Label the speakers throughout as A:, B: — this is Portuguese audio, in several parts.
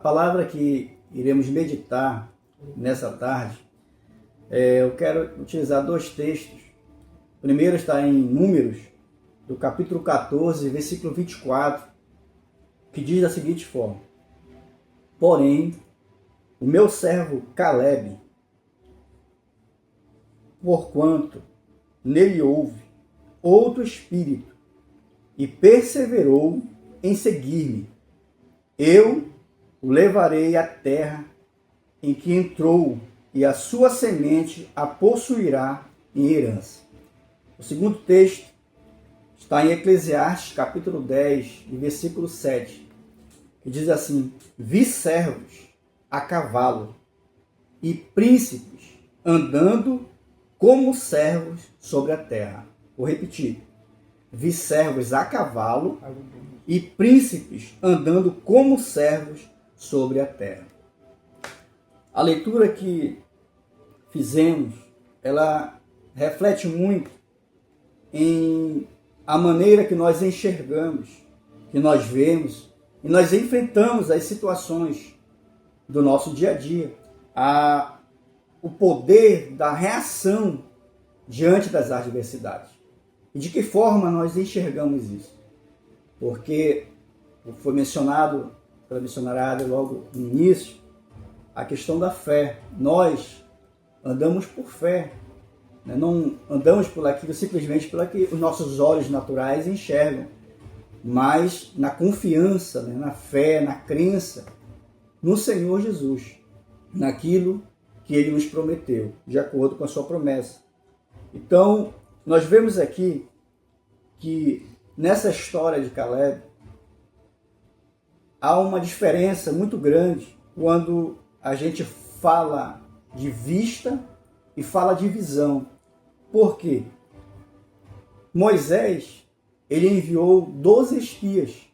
A: A palavra que iremos meditar nessa tarde, eu quero utilizar dois textos. O primeiro está em Números, do capítulo 14, versículo 24, que diz da seguinte forma: Porém, o meu servo Caleb, porquanto nele houve outro espírito e perseverou em seguir-me, eu o levarei à terra em que entrou, e a sua semente a possuirá em herança. O segundo texto está em Eclesiastes, capítulo 10, versículo 7, que diz assim: Vi servos a cavalo e príncipes andando como servos sobre a terra. Vou repetir. Vi servos a cavalo e príncipes andando como servos sobre a terra. A leitura que fizemos, ela reflete muito em a maneira que nós enxergamos, que nós vemos e nós enfrentamos as situações do nosso dia a dia, o poder da reação diante das adversidades. E de que forma nós enxergamos isso? Porque foi mencionado pela missionária logo no início a questão da fé. Nós andamos por fé, né? Não andamos por aquilo simplesmente pelo que os nossos olhos naturais enxergam, mas na confiança, né? Na fé, na crença no Senhor Jesus, naquilo que Ele nos prometeu, de acordo com a sua promessa. Então, nós vemos aqui que nessa história de Caleb há uma diferença muito grande quando a gente fala de vista e fala de visão. Por quê? Moisés, ele enviou 12 espias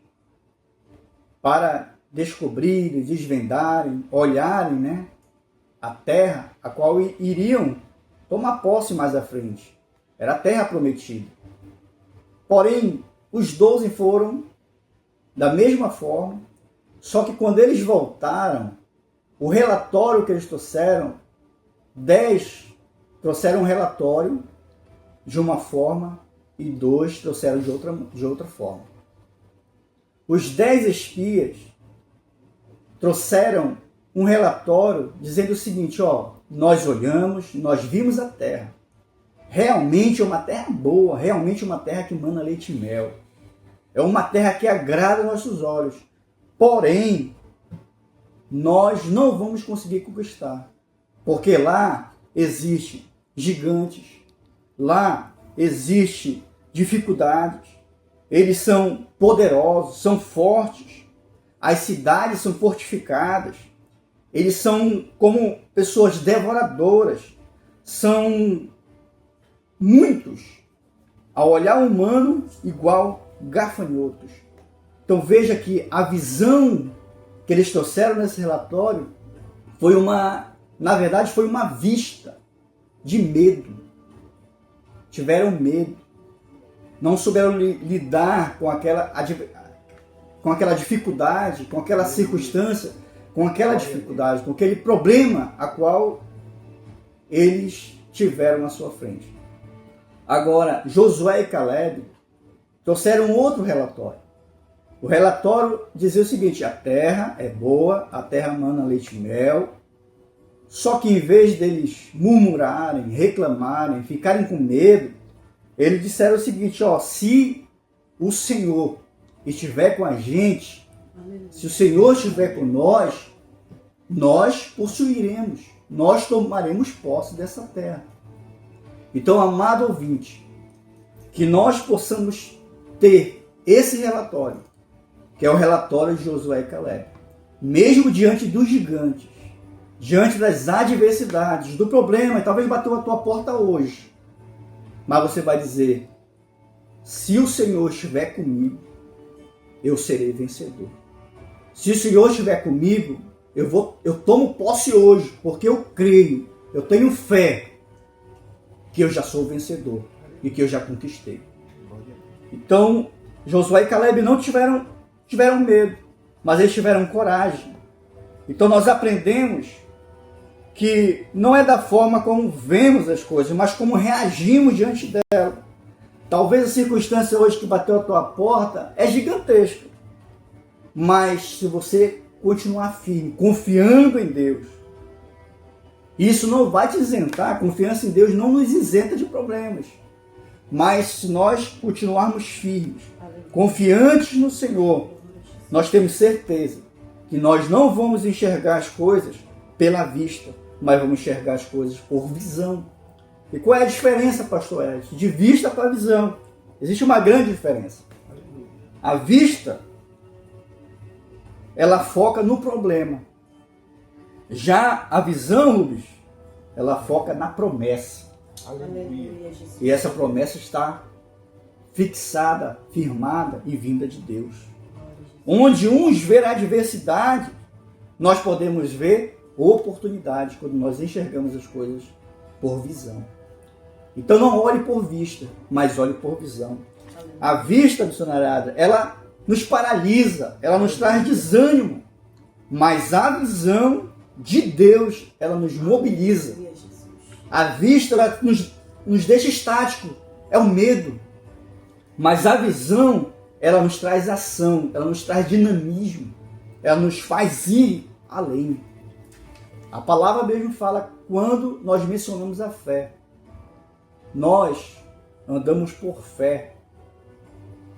A: para descobrirem, desvendarem, olharem, né, a terra a qual iriam tomar posse mais à frente. Era a terra prometida. Porém, os 12 foram da mesma forma, só que quando eles voltaram, o relatório que eles trouxeram, 10 trouxeram um relatório de uma forma e 2 trouxeram de outra forma. Os 10 espias trouxeram um relatório dizendo o seguinte: nós olhamos, nós vimos a terra. Realmente é uma terra boa, realmente é uma terra que mana leite e mel. É uma terra que agrada nossos olhos. Porém, nós não vamos conseguir conquistar, porque lá existem gigantes, lá existem dificuldades, eles são poderosos, são fortes, as cidades são fortificadas, eles são como pessoas devoradoras, são muitos, ao olhar humano, igual gafanhotos. Então veja que a visão que eles trouxeram nesse relatório foi na verdade foi uma vista de medo. Tiveram medo, não souberam lidar com aquela dificuldade, com aquela circunstância, com aquela dificuldade, com aquele problema a qual eles tiveram à sua frente. Agora, Josué e Caleb trouxeram outro relatório. O relatório dizia o seguinte: a terra é boa, a terra mana leite e mel, só que em vez deles murmurarem, reclamarem, ficarem com medo, eles disseram o seguinte: se o Senhor estiver com a gente, se o Senhor estiver com nós possuiremos, nós tomaremos posse dessa terra. Então, amado ouvinte, que nós possamos ter esse relatório, que é o relatório de Josué e Caleb, mesmo diante dos gigantes, diante das adversidades, do problema, e talvez bateu a tua porta hoje, mas você vai dizer: se o Senhor estiver comigo, eu serei vencedor. Se o Senhor estiver comigo, eu tomo posse hoje, porque eu creio, eu tenho fé que eu já sou vencedor e que eu já conquistei. Então, Josué e Caleb não tiveram medo, mas eles tiveram coragem. Então nós aprendemos que não é da forma como vemos as coisas, mas como reagimos diante dela. Talvez a circunstância hoje que bateu a tua porta é gigantesca, mas se você continuar firme, confiando em Deus, isso não vai te isentar. A confiança em Deus não nos isenta de problemas, mas se nós continuarmos firmes, confiantes no Senhor, nós temos certeza que nós não vamos enxergar as coisas pela vista, mas vamos enxergar as coisas por visão. E qual é a diferença, pastor Edson, de vista para visão? Existe uma grande diferença. A vista, ela foca no problema. Já a visão, Rubens, ela foca na promessa. Aleluia. E essa promessa está fixada, firmada e vinda de Deus. Onde uns verão a adversidade, nós podemos ver oportunidade quando nós enxergamos as coisas por visão. Então não olhe por vista, mas olhe por visão. A vista, missionariada, ela nos paralisa, ela nos traz desânimo, mas a visão de Deus, ela nos mobiliza. A vista, ela nos deixa estático, é o medo, mas a visão, ela nos traz ação, ela nos traz dinamismo, ela nos faz ir além. A palavra mesmo fala quando nós mencionamos a fé. Nós andamos por fé.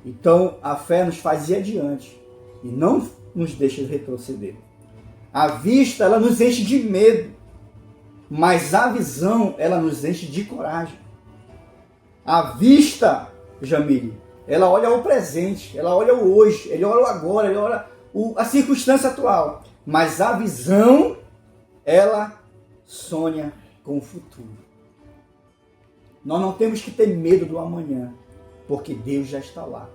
A: Então a fé nos faz ir adiante e não nos deixa retroceder. A vista, ela nos enche de medo, mas a visão, ela nos enche de coragem. A vista, Jamile, ela olha o presente, ela olha o hoje, ela olha o agora, ela olha a circunstância atual. Mas a visão, ela sonha com o futuro. Nós não temos que ter medo do amanhã, porque Deus já está lá.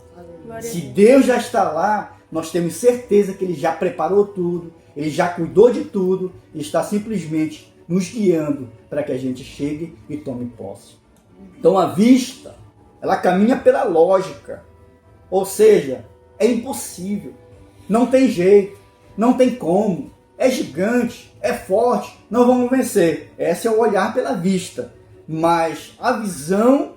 A: Se Deus já está lá, nós temos certeza que Ele já preparou tudo, Ele já cuidou de tudo e está simplesmente nos guiando para que a gente chegue e tome posse. Então a vista, ela caminha pela lógica, ou seja, é impossível, não tem jeito, não tem como, é gigante, é forte, não vamos vencer. Esse é o olhar pela vista, mas a visão,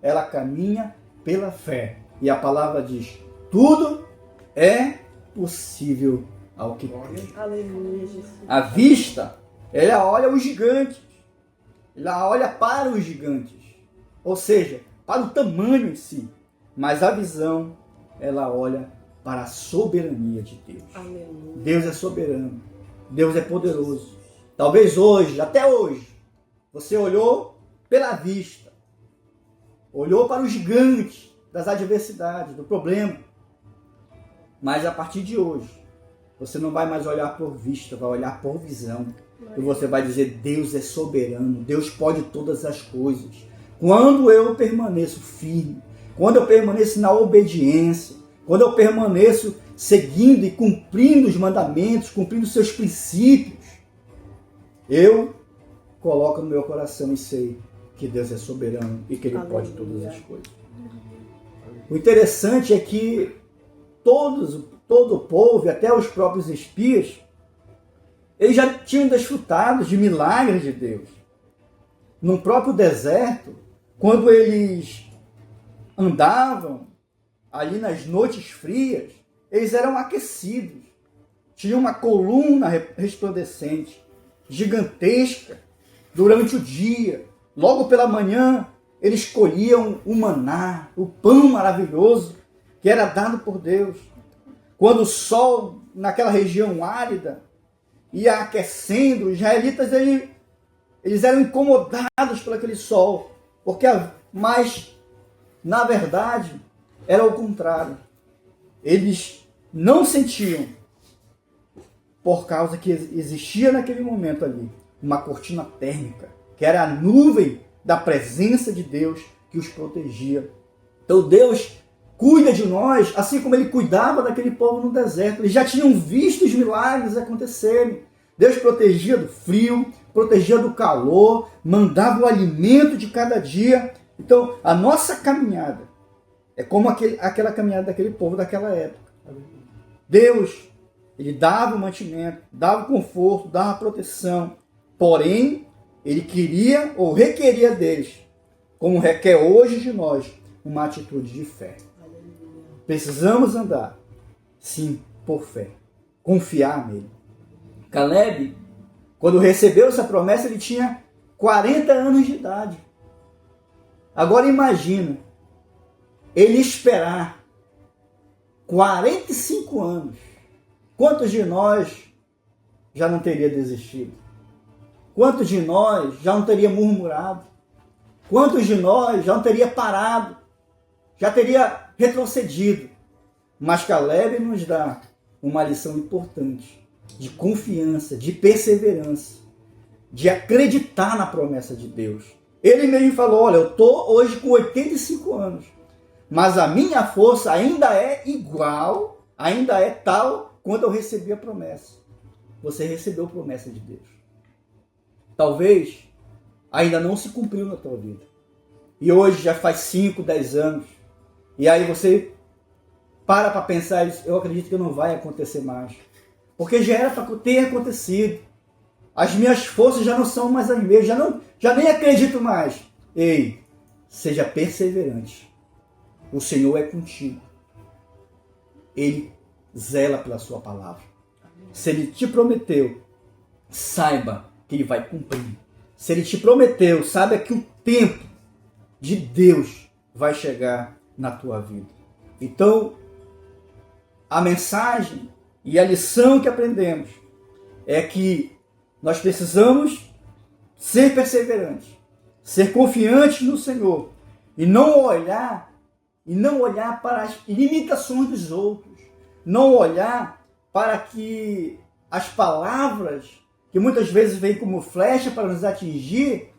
A: ela caminha pela fé. E a palavra diz, tudo é possível ao que crê.
B: Aleluia, Jesus.
A: A vista, ela olha os gigantes, ela olha para os gigantes, ou seja, para o tamanho em si. Mas a visão, ela olha para a soberania de Deus. Aleluia. Deus é soberano, Deus é poderoso. Talvez hoje, até hoje, você olhou pela vista, olhou para os gigantes das adversidades, do problema. Mas a partir de hoje, você não vai mais olhar por vista, vai olhar por visão. E você vai dizer, Deus é soberano, Deus pode todas as coisas. Quando eu permaneço firme, quando eu permaneço na obediência, quando eu permaneço seguindo e cumprindo os mandamentos, cumprindo os seus princípios, eu coloco no meu coração e sei que Deus é soberano e que Ele pode todas as coisas. O interessante é que todo o povo, e até os próprios espias, eles já tinham desfrutado de milagres de Deus. No próprio deserto, quando eles andavam ali nas noites frias, eles eram aquecidos. Tinha uma coluna resplandecente, gigantesca, durante o dia. Logo pela manhã, eles colhiam o maná, o pão maravilhoso que era dado por Deus. Quando o sol, naquela região árida, ia aquecendo, os israelitas eles eram incomodados por aquele sol, mas, na verdade, era o contrário. Eles não sentiam, por causa que existia naquele momento ali uma cortina térmica, que era a nuvem da presença de Deus que os protegia. Então Deus cuida de nós, assim como Ele cuidava daquele povo no deserto. Eles já tinham visto os milagres acontecerem. Deus protegia do frio, protegia do calor, mandava o alimento de cada dia. Então, a nossa caminhada é como aquela caminhada daquele povo daquela época. Deus, ele dava o mantimento, dava o conforto, dava a proteção. Porém, ele queria ou requeria deles, como requer hoje de nós, uma atitude de fé. Precisamos andar, sim, por fé. Confiar nele. Caleb, quando recebeu essa promessa, ele tinha 40 anos de idade. Agora imagina, ele esperar 45 anos. Quantos de nós já não teria desistido? Quantos de nós já não teria murmurado? Quantos de nós já não teria parado? Já teria retrocedido? Mas Caleb nos dá uma lição importante de confiança, de perseverança, de acreditar na promessa de Deus. Ele mesmo falou, olha, eu estou hoje com 85 anos, mas a minha força ainda é igual, ainda é tal quando eu recebi a promessa. Você recebeu a promessa de Deus. Talvez ainda não se cumpriu na tua vida. E hoje já faz 5, 10 anos. E aí você para pensar, eu acredito que não vai acontecer mais. Porque já era para ter acontecido. As minhas forças já não são mais as mesmas, já nem acredito mais. Ei, seja perseverante. O Senhor é contigo. Ele zela pela sua palavra. Se Ele te prometeu, saiba que Ele vai cumprir. Se Ele te prometeu, saiba que o tempo de Deus vai chegar na tua vida. Então, a mensagem e a lição que aprendemos é que nós precisamos ser perseverantes, ser confiantes no Senhor e não olhar para as limitações dos outros, não olhar para que as palavras que muitas vezes vêm como flecha para nos atingir,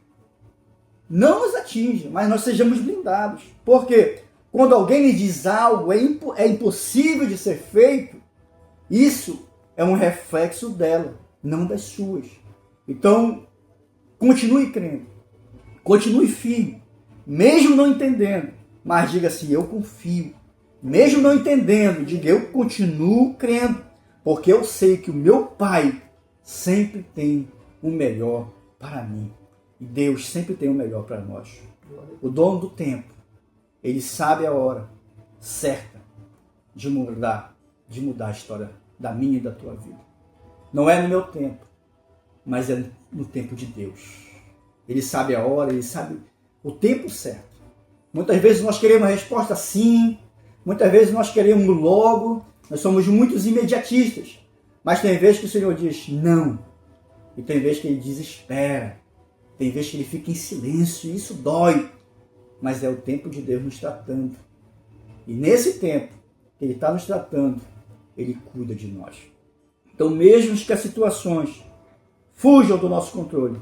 A: não nos atinjam, mas nós sejamos blindados. Porque quando alguém lhe diz algo é impossível de ser feito, isso é um reflexo dela, não das suas. Então, continue crendo, continue firme, mesmo não entendendo, mas diga assim, eu confio. Mesmo não entendendo, diga, eu continuo crendo, porque eu sei que o meu Pai sempre tem o melhor para mim. E Deus sempre tem o melhor para nós. O dono do tempo, Ele sabe a hora certa de mudar a história da minha e da tua vida. Não é no meu tempo, mas é no tempo de Deus. Ele sabe a hora, Ele sabe o tempo certo. Muitas vezes nós queremos a resposta sim, muitas vezes nós queremos logo, nós somos muitos imediatistas. Mas tem vezes que o Senhor diz não, e tem vezes que Ele diz espera, tem vezes que Ele fica em silêncio, e isso dói. Mas é o tempo de Deus nos tratando. E nesse tempo que Ele está nos tratando, Ele cuida de nós. Então, mesmo que as situações fujam do nosso controle,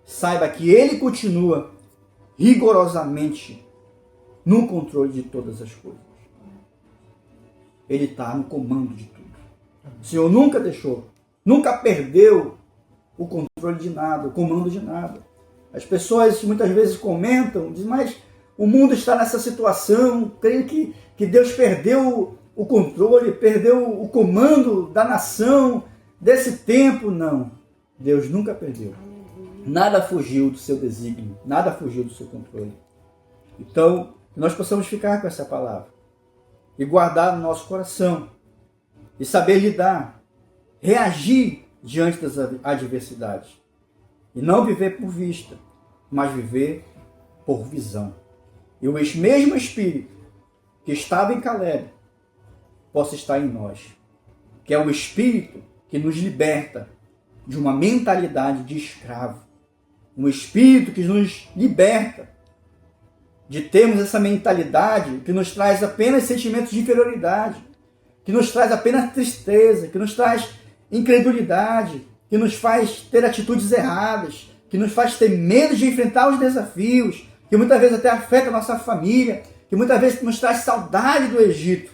A: saiba que Ele continua rigorosamente no controle de todas as coisas. Ele está no comando de tudo. O Senhor nunca deixou, nunca perdeu o controle de nada, o comando de nada. As pessoas muitas vezes comentam, dizem, mas o mundo está nessa situação, creio que Deus perdeu o controle, perdeu o comando da nação, desse tempo. Não, Deus nunca perdeu. Nada fugiu do seu desígnio, nada fugiu do seu controle. Então, nós possamos ficar com essa palavra e guardar no nosso coração e saber lidar, reagir diante das adversidades e não viver por vista, mas viver por visão. E o mesmo Espírito que estava em Caleb possa estar em nós, que é o Espírito que nos liberta de uma mentalidade de escravo, um Espírito que nos liberta de termos essa mentalidade que nos traz apenas sentimentos de inferioridade, que nos traz apenas tristeza, que nos traz incredulidade, que nos faz ter atitudes erradas, que nos faz ter medo de enfrentar os desafios, que muitas vezes até afeta a nossa família, que muitas vezes nos traz saudade do Egito.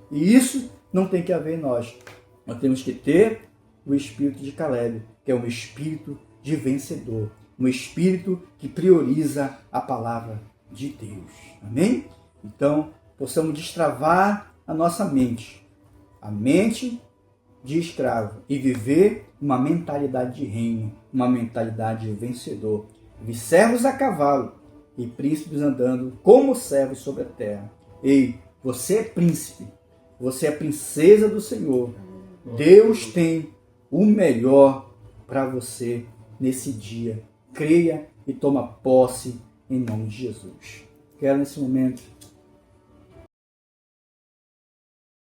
A: E isso não tem que haver em nós. Nós temos que ter o espírito de Caleb, que é um espírito de vencedor, um espírito que prioriza a palavra de Deus. Amém? Então, possamos destravar a nossa mente. A mente de escravo e viver uma mentalidade de reino, uma mentalidade de vencedor. Vi servos a cavalo e príncipes andando como servos sobre a terra. Ei, você é príncipe, você é princesa do Senhor. Deus tem o melhor para você nesse dia. Creia e toma posse em nome de Jesus. Quero nesse momento